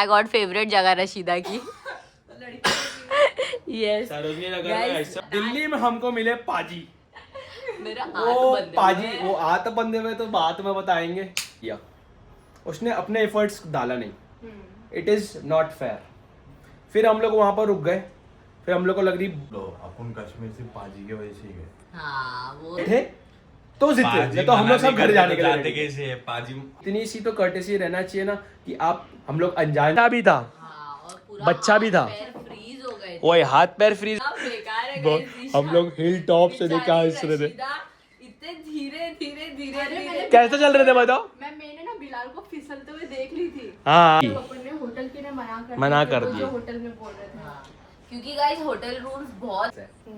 My God favourite जगह रशीदा की। Yes Sarojini Nagar में ऐसा दिल्ली में हमको मिले पाजी। मेरा वो पाजी वो आत बंदे हुए तो बात में बताएंगे या उसने अपने एफर्ट्स डाला नहीं। It is not fair. फिर हम लोग वहां पर रुक गए। फिर हम लोग को लग रही अपन कश्मीर से पाजी की वजह से ही गए। हाँ वो थे तो जितने तो हम लोग सब घर जाने के लिए जाते कैसे है पाजी। इतनी सी तो कर्टेसी रहना चाहिए ना कि आप हम लोग अनजान भी था। हाँ, और पूरा बच्चा भी था। फ्रीज हो गए थे। वो हाथ पैर फ्रीज। बेकार है guys, हम लोग हिल टॉप से देखा हंस रहे थे। इतने धीरे धीरे धीरे धीरे कैसे चल रहे थे बताओ। मैंने ना बिलाल को फिसलते हुए देख ली थी। हाँ तो अपन ने होटल के लिए मना कर दिया, दिए। जो होटल में बोल रहे थे। क्योंकि गाइस होटल रूम्स बहुत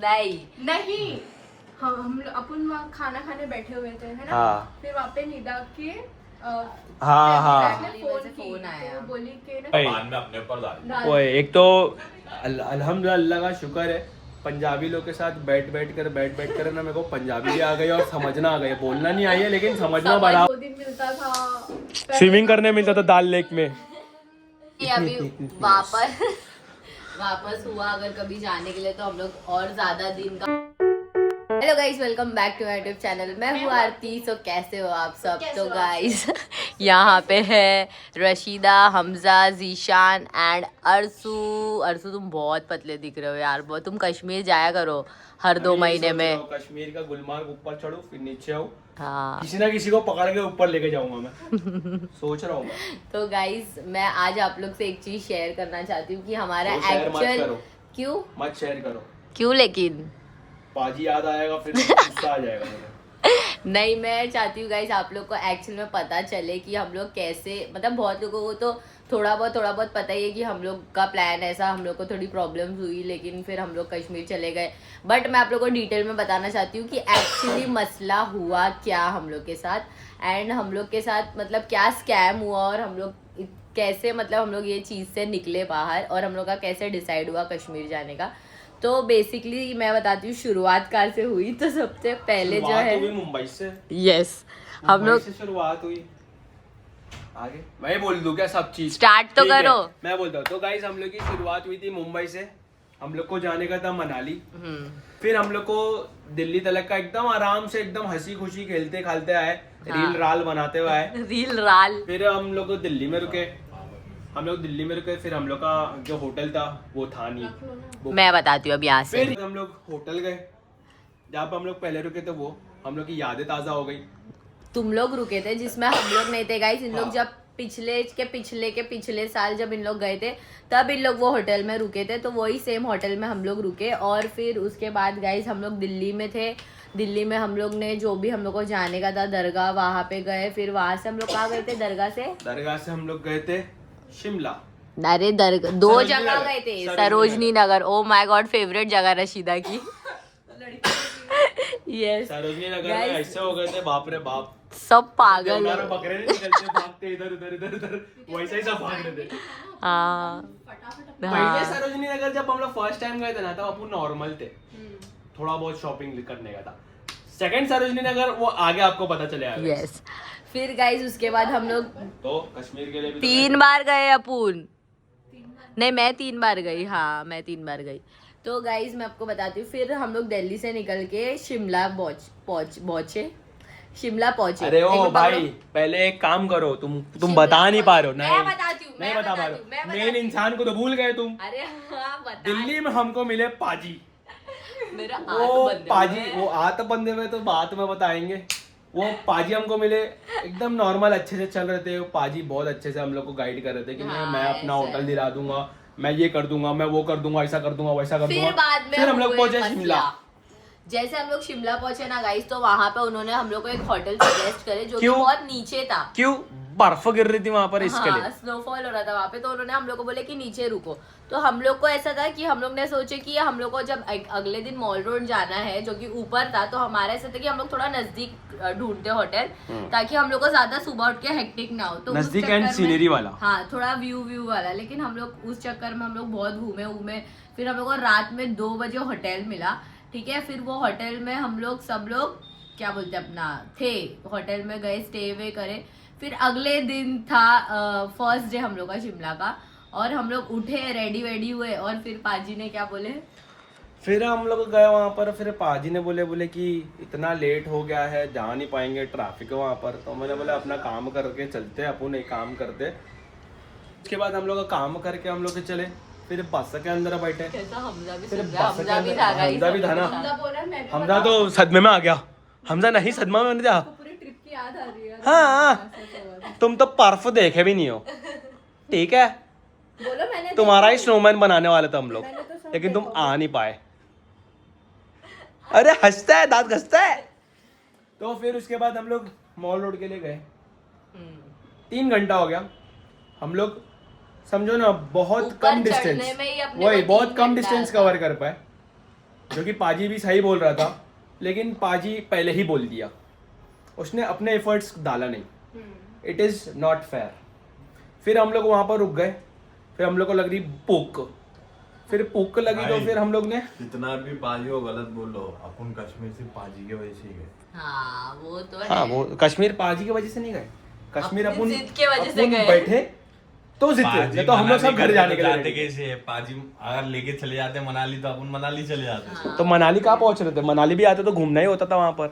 नहीं हम अपन वहाँ खाना खाने बैठे हुए थे है ना। हाँ। फिर वहाँ पे निदा के हाँ। फोन आया। तो बोली के ना बाद में अपने ऊपर डाल। वो एक तो अल्हम्दुलिल्लाह का शुक्र है पंजाबी लोग के साथ बैठ कर ना मेरे को पंजाबी भी आ गई और समझना आ गई। बोलना नहीं आई है लेकिन समझना बड़ा। 2 दिन मिलता था। स्विमिंग करने मिलता था दाल लेक में। ये अभी वापस हुआ अगर कभी जाने के लिए तो हम लोग और ज्यादा दिन का। Hello guys welcome back to my YouTube channel. मैं हूँ आरती। सो कैसे हो आप सब? तो गाइस यहाँ पे है रशीदा, हमजा, जीशान एंड अर्सू तुम बहुत पतले दिख रहे हो यार। बहुत तुम कश्मीर जाया करो हर 2 महीने में। कश्मीर का गुलमार्ग ऊपर चढ़ो फिर नीचे आओ। हाँ किसी ना किसी को पकड़ के ऊपर लेके जाऊंगा मैं। सोच रहा हूँ मैं। तो गाइस मैं आज आप लोग से एक चीज शेयर करना चाहती हूँ कि हमारा तो शेयर मत एक्चुअल करो। मत शेयर करो क्यों लेकिन पाजी याद आएगा फिर गुस्सा आ जाएगा मुझे। नहीं मैं चाहती हूँ गाइस आप लोग को एक्चुअल में पता चले कि हम लोग कैसे, मतलब बहुत लोगों को तो थोड़ा बहुत पता ही है कि हम लोग का प्लान ऐसा, हम लोग को थोड़ी प्रॉब्लम्स हुई लेकिन फिर हम लोग कश्मीर चले गए। बट मैं आप लोग को डिटेल में बताना चाहती हूँ कि एक्चुअली मसला हुआ क्या हम लोग के साथ एंड हम लोग के साथ मतलब क्या स्कैम हुआ और हम लोग कैसे मतलब हम लोग ये चीज़ से निकले बाहर और हम लोग का कैसे डिसाइड हुआ कश्मीर जाने का। तो बेसिकली मैं बताती हूँ शुरुआत कहाँ से हुई। तो सबसे पहले जो है मुंबई से। यस हम लोग शुरुआत हुई। आगे मैं बोल दूं क्या सब चीज? स्टार्ट तो करो। मैं बोलता हूँ। तो गाइस हम लोग की शुरुआत हुई थी मुंबई से। हम लोग को जाने का था मनाली। फिर हम लोग को दिल्ली तलक का एकदम आराम से एकदम हंसी खुशी खेलते खालते आए। रील राल बनाते हुए आए। रील राल। फिर हम लोग दिल्ली में रुके। फिर हम लोग का जो होटल था वो था नहीं। मैं बताती हूँ अब यहाँ से। फिर हम लोग होटल गए जहाँ पे हम लोग पहले रुके थे। वो हम लोग की यादें ताजा हो गई। तुम लोग रुके थे जिसमें हम लोग नहीं थे गाइस। इन लोग जब पिछले साल जब इन लोग गए थे तब इन लोग वो होटल में रुके थे। तो वही सेम होटल में हम लोग रुके और फिर उसके बाद गाइस हम लोग दिल्ली में थे। दिल्ली में हम लोग ने जो भी हम लोग को जाने का था दरगाह वहाँ पे गए। फिर वहाँ से हम लोग कहाँ गए थे? दरगाह से हम लोग गए थे शिमला। अरे दरगाह 2 जगह गए थे। Sarojini Nagar. Oh my God favourite जगह रशीदा की। यस सरोजनी नगर में ऐसे हो गए थे बाप रे बाप। सब पागल हमारा बकरे नहीं निकलते भागते इधर उधर वैसे ही सब भाग रहे थे। हाँ पहले सरोजनी नगर जब हम लोग फर्स्ट टाइम गए थे ना तब अपन नॉर्मल थे। थोड़ा बहुत शॉपिंग करने का था। सेकंड सरोजनी नगर वो आगे आपको पता चलेगा। यस फिर गाइस उसके बाद हम लोग तो कश्मीर के लिए भी 3 बार गए अपुन। नहीं मैं 3 बार गई। हाँ मैं 3 बार गई। तो गाइस मैं आपको बताती हूँ फिर हम लोग दिल्ली से निकल के शिमला पहुंचे। अरे ओ भाई पहले एक काम करो। तुम बता नहीं पा रहे हो। मैं बताती हूँ। नहीं बता पा रहे हो। मेन इंसान को तो भूल गए तुम। अरे हाँ बता। दिल्ली में हमको मिले पाजी। मेरा वो पाजी वो आत बंदे हुए तो बात में बताएंगे। वो पाजी हमको मिले एकदम नॉर्मल अच्छे से चल रहे थे। वो पाजी बहुत अच्छे से हम लोग को गाइड कर रहे थे कि मैं अपना होटल दिला दूंगा, मैं ये कर दूंगा, मैं वो कर दूंगा, ऐसा कर दूंगा, वैसा कर दूंगा। फिर हम लोग पहुंचे शिमला। जैसे हम लोग शिमला पहुंचे ना गाइस तो वहां पे उन्होंने हम लोग को एक होटल सजेस्ट करे जो कि बहुत नीचे था। क्यों? बर्फ गिर रही थी वहां पर इसके लिए। स्नोफॉल हो रहा था वहां पे। तो उन्होंने हम लोग को बोले कि नीचे रुको। तो हम लोग को ऐसा था कि हम लोग ने सोचे कि हम लोग को जब अगले दिन मॉल रोड जाना है जो कि ऊपर था तो हमारा ऐसा था कि हम लोग थोड़ा नजदीक ढूंढते होटल ताकि हम लोग को ज्यादा सुबह उठ के हेक्टिक ना हो। तो नजदीक एंड सीनरी वाला। हाँ थोड़ा व्यू वाला। लेकिन हम लोग उस चक्कर में हम लोग बहुत घूमे। फिर हम लोग को रात में 2 बजे होटल मिला। ठीक है फिर वो होटल में हम लोग सब लोग क्या बोलते अपना थे होटल में गए, स्टे वे करे। फिर अगले दिन था फर्स्ट डे हम लोग का शिमला का। और हम लोग उठे रेडी वेडी हुए और फिर पाजी ने क्या बोले? फिर हम लोग गए वहाँ पर, फिर पाजी ने बोले कि इतना लेट हो गया है, जा नहीं पाएंगे, ट्रैफिक है वहाँ पर। तो मैंने बोला अपना काम करके चलते, अपन एक काम करते। उसके बाद हम लोग का काम करके हम लोग चले, फिर बस के अंदर बैठे। कैसा हमजा भी फिर सुन रहा है, बस के हमजा भी अंदर- था गाइस, हमजा भी था ना। हमजा बोला मैं भी हमजा तो सदमे में आ गया। हमजा नहीं सदमा में था। पूरी ट्रिप की याद आ रही है। हाँ, तुम तो पर्फ देखे भी नहीं हो, ठीक है। बोलो मैंने तुम्हारा ही स्नोमैन बनाने वाले थे हम लोग, मैंने तो सब लेकिन तुम देखा। आ नहीं पाए। अरे हंसता है, दांत घसता है। तो फिर उसके बाद हम लोग मॉल रोड के लिए गए। 3 घंटा हो गया। हम लोग समझो ना बहुत ऊपर कम डिस्टेंस, चढ़ने में ही अपने वही को बहुत 3 कम घंटा डिस्टेंस था। कवर कर पाए, जो कि पाजी भी सही बोल रहा था। लेकिन पाजी पहले ही बोल दिया, उसने अपने एफर्ट्स डाला नहीं। It is not fair. फिर हम लोग वहां पर रुक गए। फिर हम लोग को लग रही भूख, फिर भूख लगी तो भाई, फिर हम लोग ने जितना भी पाजी हो गलत बोलो, अपन कश्मीर से पाजी की वजह से ही गए। हाँ वो तो है। हाँ वो कश्मीर पाजी की वजह से नहीं गए, कश्मीर अपनी अपन जिद के वजह से अपन गए। बैठे तो जिद थे, पाजी नहीं तो हम लोग सब मनाली घर जाने के लिए जाते ready थे। कैसे है? पाजी अगर लेके चले जाते मनाली तो अपन मनाली चले जाते। तो मनाली कहाँ पहुंच रहे थे? मनाली भी आते तो घूमना ही होता था वहां पर।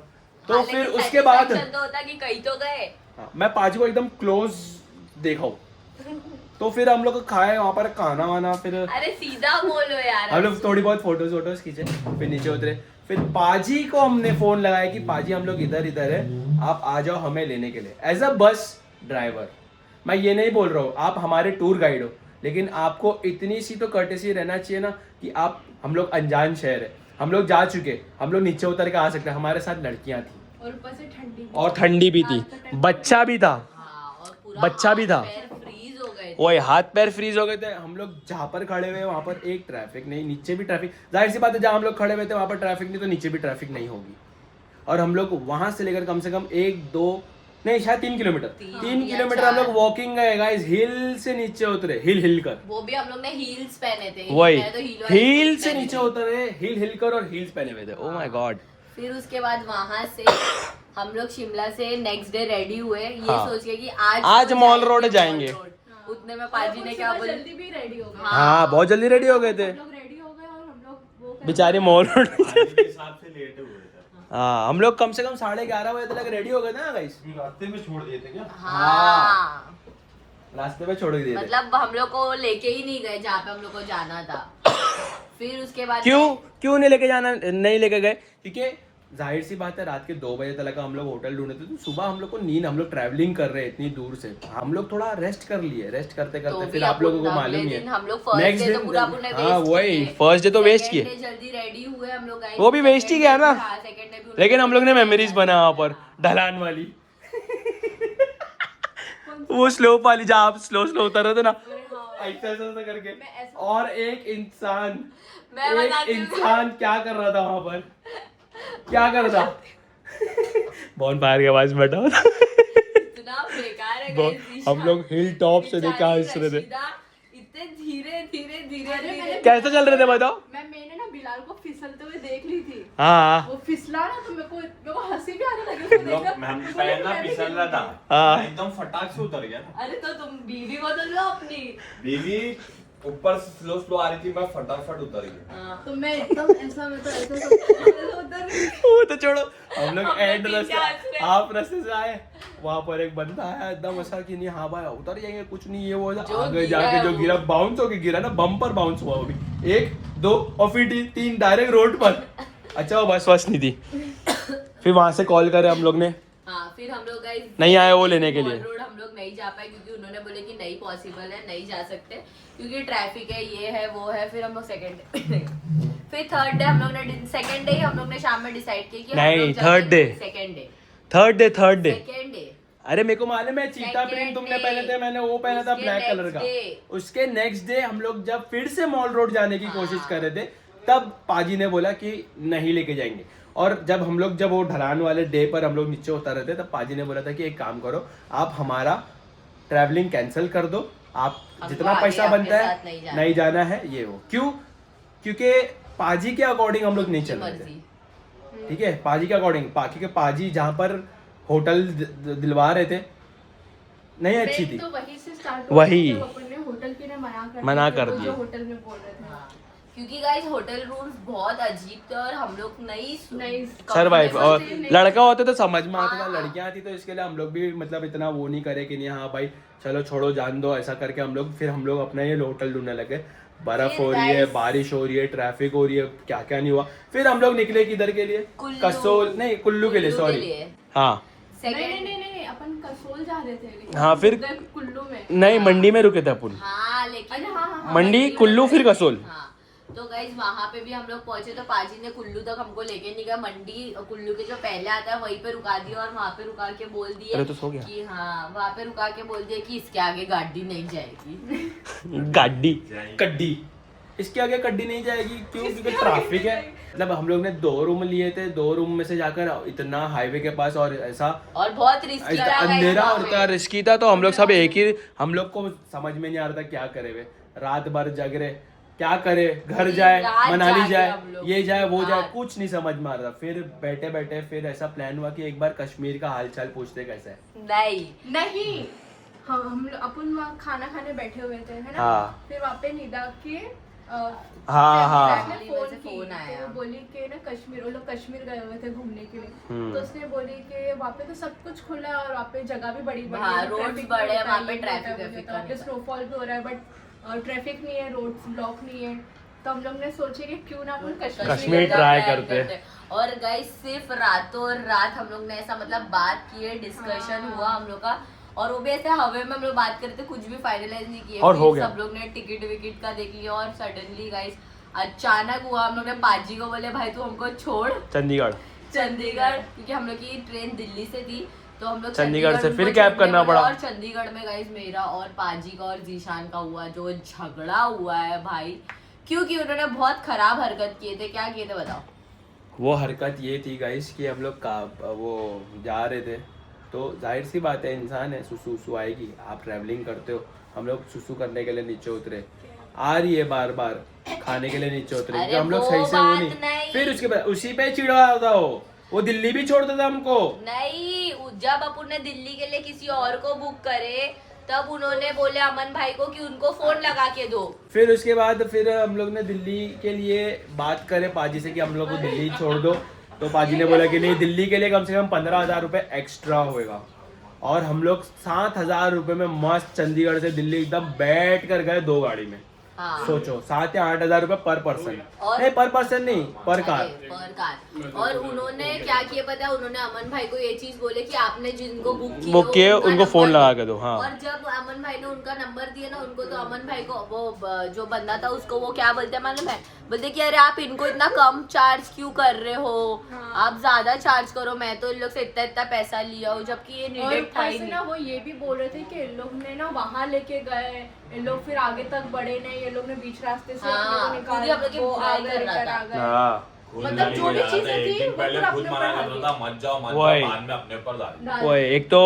तो हाँ, फिर लेकिन उसके बाद satisfaction तो होता कि कहीं तो गए। हाँ, मैं पाजी को एकदम क्लोज देखा हूँ। तो फिर हम लोग खाए वहां पर खाना वाना, फिर अरे सीधा बोलो यार। हम लोग थोड़ी बहुत फोटोज वोटोज खींचे, फिर नीचे उतरे। फिर पाजी को हमने फोन लगाया कि पाजी हम लोग इधर इधर है, आप आ जाओ हमें लेने के लिए एज अ बस ड्राइवर। मैं ये नहीं बोल रहा हूँ आप हमारे टूर गाइड हो, लेकिन आपको इतनी सी तो कर्टेसी रहना चाहिए ना कि आप, हम लोग अनजान शहर है, हम लोग जा चुके, हम लोग नीचे उतर के आ सकते हैं। हमारे साथ लड़कियां थी और ऊपर से ठंडी भी। और ठंडी भी थी, बच्चा भी था, हाँ, और पूरा बच्चा भी हाथ था। पैर फ्रीज हो गए थे। वही हाथ पैर फ्रीज हो गए थे। हम लोग जहाँ पर खड़े हुए वहां पर एक ट्रैफिक नहीं, नीचे भी ट्रैफिक। जाहिर सी बात है जहाँ हम लोग खड़े हुए थे वहां पर ट्रैफिक नहीं, तो नीचे भी ट्रैफिक नहीं होगी। और हम लोग वहां से लेकर कम से कम 1-2 नहीं शायद 3 किलोमीटर, 3 या किलोमीटर हम 4 लोग वॉकिंग गए गाइस, हिल से नीचे उतरे, हिल कर। वो भी हम लोग ने हील्स पहने थे। वही मैंने तो heel वाले हिल heels से पहने नीचे थे। उतरे, हिल कर और हील्स पहने हुए थे। Oh my God. फिर उसके बाद वहां से हम लोग शिमला से नेक्स्ट डे रेडी हुए, ये हाँ। सोच के कि आज तो मॉल जाएंगे रोड मॉल जाएंगे। रोड। उतने में पाजी ने क्या बोला? जल्दी भी रेडी हो गए। हाँ बहुत जल्दी रेडी हो गए थे हम लोग रेडी हो गए और हम लोग वो बेचारे मॉल रोड। पाजी के हिसाब से लेट हुए थे। हाँ हम लोग कम से कम 11:30 बजे तक रेडी हो गए थे ना गाइस। रास्ते में छोड़ दिए थे क्या? हाँ रास्ते में छोड़ दिए थे। मतलब हम लोग को लेके ही नहीं गए जहाँ पे हम लोग को जाना था। फिर उसके बाद क्यों नहीं लेके जाना, नहीं लेके गए? क्योंकि जाहिर सी बात है रात के 2 बजे तक का हम लोग होटल ढूंढे थे, तो सुबह हम लोग को नींद, हम लोग ट्रैवलिंग कर रहे हैं इतनी दूर से, हम लोग थोड़ा रेस्ट कर लिए। रेस्ट करते तो करते भी फिर आप लोगों को अपन मालूम ही अगले है दिन हम लोग फर्स्ट नेक्स्ट डे तो दिन, पूरा अपन ने हाँ waste वही किए। फर्स्ट डे तो वेस्ट Second किए, day जल्दी रेडी हुए हम लोग। वो भी waste ही गया ना। सेकंड डे भी लेकिन हम लोग ने मेमोरीज बनाया वहाँ पर ढलान वाली। वो स्लोप वाली जहाँ आप स्लो उतर रहे थे ना, ऐसा ऐसा करके। और एक इंसान क्या कर रहा था वहां पर, क्या कर रहा था? बॉनफायर के पास बैठा था। इतना बेकार है बहुत- guys, हम लोग हिल टॉप से देखा हंस रहे थे। रशीदा इतने धीरे धीरे धीरे अरे धीरे मैंने- कैसे चल रहे थे बताओ? मैंने ना बिलाल को फिसलते हुए देख ली थी। हाँ वो फिसला ना तो मेरे को हंसी भी आने लगी उसको देखकर। हम बोले, पहला मैं भी फिसल रहा था, हाँ। मैं एकदम फटाक से उतर गया ना। अरे तो तुम बीवी को तो लो अपनी। बीवी ऊपर से स्लो स्लो आ रही थी, मैं फटाफट उतर गया। तो मैं एकदम ऐसा, मैं तो ऐसा उधर वो तो छोड़ो, हम लोग हम एंड लोग रास्ते, पीछे हंस रहे। आप रास्ते से आए, वहां पर एक बंदा आया एकदम ऐसा कि नहीं हाँ भाई उतर जाएंगे, कुछ नहीं ये वो। जो आगे गिरा जाके है जो वो। गिरा, बाउंस होके गिरा ना, बम्पर बाउंस हुआ वो भी, 1 2 और फिर 3 डायरेक्ट रोड पर। अच्छा वो बस नहीं थी। फिर वहां से कॉल करे हम लोग ने, हाँ फिर हम लोग guys नहीं आए वो लेने के लिए। मॉल रोड हम लोग नहीं जा पाए क्योंकि उन्होंने बोले कि नहीं पॉसिबल है, नहीं जा सकते क्योंकि ट्रैफिक है, ये है वो है। फिर हम लोग सेकंड डे फिर थर्ड डे हम लोग ने, सेकंड डे हम लोग ने शाम में डिसाइड किया कि नहीं, third day। Second day third day second day अरे मेरे को मालूम है चीता Second प्रिंट तुमने day। पहने थे, मैंने वो पहना था उसके ब्लैक कलर next का। day। उसके नेक्स्ट डे हम लोग जब फिर से मॉल रोड जाने की हाँ। कोशिश कर रहे थे, तब पाजी ने बोला कि नहीं लेके जाएंगे। और जब वो ढलान वाले डे पर हम लोग नीचे उतर रहे थे, तब पाजी ने बोला था कि एक काम करो, आप हमारा ट्रैवलिंग कैंसिल कर दो, आप हमको जितना आगे पैसा आपके बनता साथ है नहीं जाना है ये वो। क्यों? क्योंकि पाजी के अकॉर्डिंग हम लोग नहीं चल रहे थे, मर्जी। ठीक है? पाजी के अकॉर्डिंग, बाकी के पाजी जहाँ पर होटल दिलवा रहे थे नहीं अच्छी थी। तो वहीं से स्टार्ट वही। जब अपन ने होटल की ना मना कर वो दिए। जो होटल में बोल रहे थे। हाँ, क्योंकि गाइस होटल रूम्स बहुत अजीब थे और हम लोग नहीं सरवाइव और नहीं। लड़का होता तो समझ में आता था, हाँ। लड़कियां थी तो इसके लिए हम लोग भी मतलब इतना वो नहीं करे कि नहीं हाँ भाई चलो छोड़ो जान दो ऐसा करके हम लोग अपना ये होटल ढूंढने लगे। बर्फ फिर हो रही है, guys- बारिश हो रही है, ट्रैफिक हो रही है, क्या क्या नहीं हुआ। फिर हम लोग निकले किधर के लिए, कुल्लू। कसोल नहीं कुल्लू के लिए, कुल्लू के सॉरी लिए। हाँ नहीं सेकंड नहीं अपन कसोल जा रहे थे लेकिन हाँ, फिर- उधर कुल्लू में। नहीं मंडी में रुके थे अपन, हाँ लेकिन अच्छा, हाँ, मंडी में कुल्लू गए फिर थे। कसोल। हाँ तो गाइज वहाँ पे भी हम लोग पहुंचे तो पाजी ने कुल्लू तक हमको लेके नहीं गया, मंडी कुल्लू के जो पहले आता है वहीं पे रुका दिया और वहाँ पे रुका के बोल दिए अरे तो सो गया। कि हाँ वहाँ पे रुका के बोल दिया कि इसके आगे गाड़ी नहीं जाएगी। गाड़ी कड्डी, इसके आगे कड्डी नहीं जाएगी, क्यों? क्योंकि ट्रैफिक है। मतलब हम लोग ने 2 रूम लिए थे, 2 रूम में से जाकर इतना हाईवे के पास और ऐसा और बहुत रिस्की था guys अंधेरा वहाँ और पे। इतना रिस्की था, तो हम लोग सब एक ही, हम लोग को समझ में नहीं आ रहा था क्या करे वे, रात भर जग रहे, क्या करे, घर पूरी जाए, रात मनाली जागे जाए, हम लोग। ये जाए वो जाए, रात। कुछ नहीं समझ में आ रहा था। फिर बैठे बैठे फिर ऐसा प्लान हुआ कि एक बार कश्मीर का हालचाल पूछते कैसा है। नहीं हम अपन वहाँ खाना खाने बैठे हुए थे है ना। हाँ। फिर वहाँ पे निदा के हाँ। ने दिल्ली में से फोन फोन आया। तो वो बोली कि ना कश्मीर, वो लोग कश्मीर गए हुए थे घूमने के लिए। हम्म। तो उसने बोली कि वहाँ पे तो सब कुछ खुला है और वहाँ पे जगह भी बड़ी बड़ी हाँ, है, roads traffic बड़े हैं, भी होता वहाँ पे है, traffic ये व्रैफिक होता है, का नहीं स्नोफॉल भी हो रहा है बट ट्रैफिक नहीं है, रोड्स ब्लॉक नहीं है। तो हम लोग ने सोचे कि क्यों ना अपन कश्मीर का try plan करते। और गाइस सिर्फ रातों रात हम लोग ने ऐसा मतलब बात किए, डिस्कशन हाँ। हुआ हम लोग का, और वो भी ऐसे हवे में हम लोग बात करते, कुछ भी फाइनलाइज नहीं किए। और फिर हो गया। सब लोग ने टिकट विकेट का देख लिया और सडनली गाइस अचानक हुआ, हम लोग ने पाजी को बोले भाई तू हमको छोड़ चंडीगढ़ चंडीगढ़, क्योंकि हम लोग की ट्रेन दिल्ली से थी तो हम लोग चंडीगढ़ से फिर उनको कैब छोड़ने करना बोले। पड़ा। और चंडीगढ़ में गाइस मेरा और पाजी का और जीशान का हुआ जो झगड़ा हुआ है भाई, क्योंकि उन्होंने बहुत खराब हरकत किए थे। क्या किए थे बताओ? वो हरकत ये थी गाइस कि हम लोग का वो जा रहे थे, तो जाहिर सी बात है इंसान है, सुसु सुसु आएगी, आप ट्रैवलिंग करते हो, हम लोग सुसु करने के लिए नीचे उतरे, आ रही है बार बार खाने के लिए नीचे उतरे, अरे क्योंकि हम लोग वो सही से वो बात नहीं। नहीं। फिर उसके बाद उसी पे चिढ़ा था वो दिल्ली भी छोड़ता था हमको। नहीं, जब अपन ने दिल्ली के लिए किसी और को बुक करे तब उन्होंने बोले अमन भाई को कि उनको फोन लगा के दो। फिर उसके बाद फिर हम लोग ने दिल्ली के लिए बात करे पाजी से कि हम लोग को दिल्ली छोड़ दो, तो पाजी ने बोला कि नहीं दिल्ली के लिए कम से कम 15,000 रुपये एक्स्ट्रा होएगा। और हम लोग 7,000 रुपये में मस्त चंडीगढ़ से दिल्ली एकदम बैठ कर गए 2 गाड़ी में। हाँ। सोचो 7 या 8,000 रुपये पर पर्सन, और- नहीं पर पर्सन नहीं पर कार। पर कार। और उन्होंने क्या किया पता है, उन्होंने अमन भाई को ये चीज बोले कि आपने जिनको बुक किए उनका उनको फोन नंबर लगा दो। के दो। हाँ और जब अमन भाई ने उनका नंबर दिया ना उनको, तो अमन भाई को वो जो बंदा था उसको वो क्या बोलते हैं मालूम है, बोलते कि अरे आप इनको इतना कम चार्ज क्यों कर रहे हो, आप ज्यादा चार्ज करो, मैं तो इन लोग से इतना इतना पैसा लिया हूँ, जबकि ये और नीडेड था ऊपर ही से नहीं। ना वो ये भी बोल रहे थे कि इन लोग ने ना वहाँ लेके गए, इन लोग फिर आगे तक बढ़े नहीं, ये लोग ने बीच रास्ते से हाँ, अपने को पूरी हम लोग की वो बुराई आगे कर रहा लेकर था। आ गए। हाँ मतलब जो भी चीजें थी वो पहले पूरा खुद अपने मना ऊपर करता था मत जाओ वही। बाद में अपने ऊपर डाल डाल वो एक तो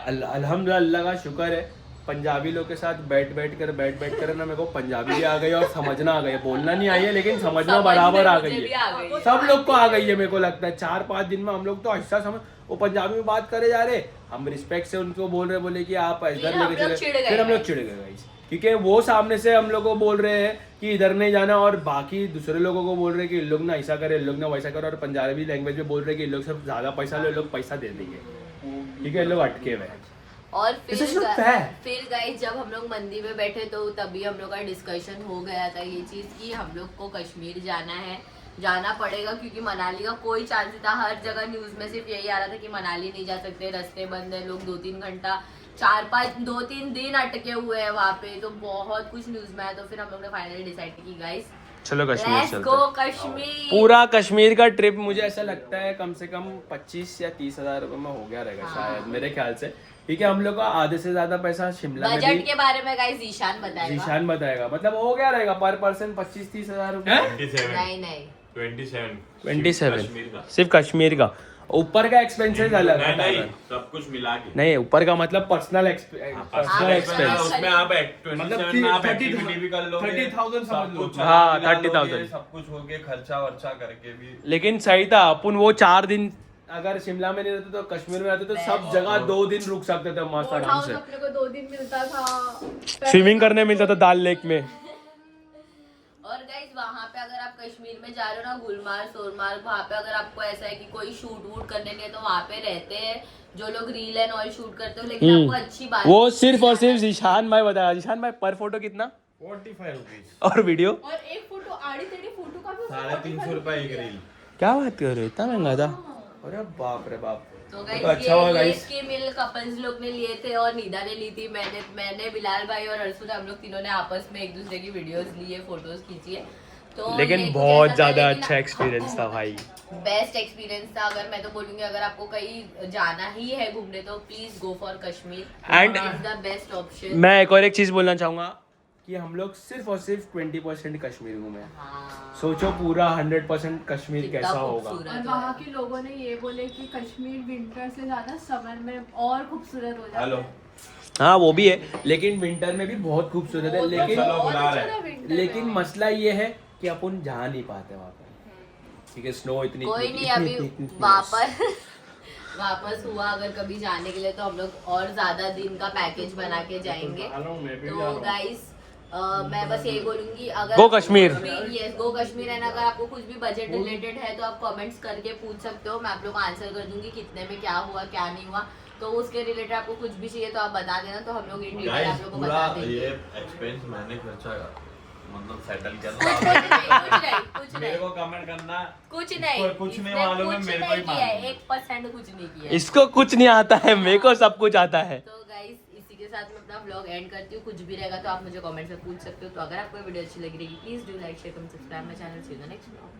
अल्हम्दुलिल्लाह का शुक्र है, पंजाबी लोग के साथ बैठ बैठ कर ना मेरे को पंजाबी भी आ गई और समझना आ गई, बोलना नहीं आई है लेकिन समझना बराबर आ गई है। सब लोग को आ गई है मेरे को लगता है, 4-5 दिन में हम लोग तो अच्छा समझ, वो पंजाबी में बात करे जा रहे, हम रिस्पेक्ट से उनको बोल रहे, बोले कि आप इधर हम लेके लोग चले, चिढ़ गए फिर हम लोग guys। चिढ़ गए guys। क्योंकि वो सामने से हम लोग को बोल रहे हैं कि इधर नहीं जाना, और बाकी दूसरे लोगों को बोल रहे हैं कि इन लोग ना ऐसा करे, इन लोग ना वैसा करे, और पंजाबी लैंग्वेज में बोल रहे हैं कि इन लोग सब ज्यादा पैसा लो, इन लोग पैसा दे देंगे, ठीक है, इन लोग अटके हुए हैं। और This is not fair। फिर गाइस जब हम लोग मंदिर में बैठे तो तभी हम लोग का डिस्कशन हो गया था ये चीज कि हम लोग को कश्मीर जाना पड़ेगा, क्योंकि मनाली का कोई चांस नहीं था। हर जगह न्यूज में सिर्फ यही आ रहा था कि मनाली नहीं जा सकते, रास्ते बंद है, लोग 2-3 घंटा 2-3 दिन अटके हुए हैं वहाँ पे, तो बहुत कुछ न्यूज में आया। तो फिर हम लोग ने फाइनली डिसाइड किया कि गाइस चलो कश्मीर लेट्स चलते गो हैं। कश्मीर। पूरा कश्मीर का ट्रिप मुझे ऐसा लगता है कम से कम 25 या 30 हजार रुपए में हो गया रहेगा शायद, मेरे ख्याल से, क्योंकि हम लोग का आधे से ज्यादा पैसा शिमला में बजट भी के बारे में गाइस जीशान बताएगा। जीशान बताएगा, मतलब हो गया रहेगा पर पर्सन 25-30 हजार रुपए। 27 कश्मीर का। सिर्फ कश्मीर का, ऊपर का एक्सपेंसेस अलग है। नहीं सब कुछ मिला के नहीं ऊपर का मतलब पर्सनल पर्सनल एक्सपेंस। उसमें आप 27 में आप 30,000 एक्टिविटी भी कर लोगे, 30,000 सब समझ लो। कुछ हाँ, चला भी 30,000 लोगे, सब कुछ हो गया, खर्चा वर्चा करके भी। लेकिन सही था, अपन वो 4 दिन अगर शिमला में नहीं रहते तो कश्मीर में रहते तो सब जगह 2 दिन रुक सकते थे मस्त बोट आराम हाउस से। अपने को 2 दिन मिलता था। स्विमिंग करने मिलता था दाल लेक में। और गाइज वहाँ पे अगर आप कश्मीर में जा रहे हो ना, गुलमार्ग सोनमार्ग, वहाँ पे अगर आपको ऐसा है कि कोई शूट वूट करने नहीं है तो वहाँ पे रहते हैं जो लोग रील एंड ऑल शूट करते हो, लेकिन आपको अच्छी बात वो सिर्फ और सिर्फ जीशान भाई बताया। जीशान भाई पर फोटो कितना 45 रुपीज और वीडियो और एक फोटो आड़ी तेरी फोटो का भी 350 रुपए एक रील। क्या बात कर रहे हो, इतना महंगा था? अरे बाप रे बाप। तो तो गाइस अच्छा हुआ ये गाइस। के मिल कपल्स लोग ने लिए थे और निदा ने ली थी, मैंने बिलाल भाई और अर्शु ने, हम लोग तीनों ने आपस में एक दूसरे की वीडियोस लिए, फोटोज खींची है। तो लेकिन ये कुछ बहुत ऐसा था, ज्यादा लेकिन अच्छा एक्सपीरियंस था भाई। बेस्ट एक्सपीरियंस था। अगर मैं तो बोलूंगी अगर आपको कहीं जाना ही है घूमने तो please go for Kashmir, And- is the best option. मैं एक और एक चीज बोलना चाहूंगा कि हम लोग सिर्फ और सिर्फ 20% कश्मीर घूमे। हाँ, सोचो पूरा 100% कश्मीर कितना कैसा होगा। खूबसूरत और है। वहाँ के लोगों ने ये बोले कि कश्मीर विंटर से ज्यादा समर में और खूबसूरत हो जाता हेलो है। हाँ वो भी है, लेकिन विंटर में भी बहुत खूबसूरत है। बहुत लेकिन चलो बहुत बुला अच्छा रहे था winter लेकिन में। मसला ये है कि अपन जा नहीं पाते वहाँ पे, ठीक है? स्नो इतनी कोई नहीं, अभी वापस हुआ अगर कभी जाने के लिए तो हम लोग और ज्यादा दिन का पैकेज बना के जाएंगे। तो गाइस मैं बस यही बोलूंगी, अगर Go Kashmir. Yes go Kashmir है ना। अगर आपको कुछ भी बजट रिलेटेड है तो आप कमेंट्स करके पूछ सकते हो, मैं आप लोग को आंसर कर दूंगी कितने में क्या हुआ क्या नहीं हुआ। तो उसके रिलेटेड आपको कुछ भी चाहिए तो आप बता देना, तो हम लोग इन डिटेल गाइस आप लोग को पूरा बता देंगे। ये एक्सपेंस मैंने खर्चा मतलब सेटल कुछ किया नहीं, कुछ मेरे नहीं, को कमेंट करना कुछ नहीं, कुछ नहीं इसने मालूम है, कुछ मेरे को ही नहीं किया है, मालूम है। 1% कुछ नहीं किया है। इसको कुछ नहीं आता है, मेरे को सब कुछ आता है। तो गाइस इसी के साथ मैं अपना व्लॉग एंड करती हूँ। कुछ भी रहेगा तो आप मुझे कमेंट में पूछ सकते हो। तो अगर आपको वीडियो अच्छी लगी रहेगी please do like share comment subscribe my channel. See you in the next vlog.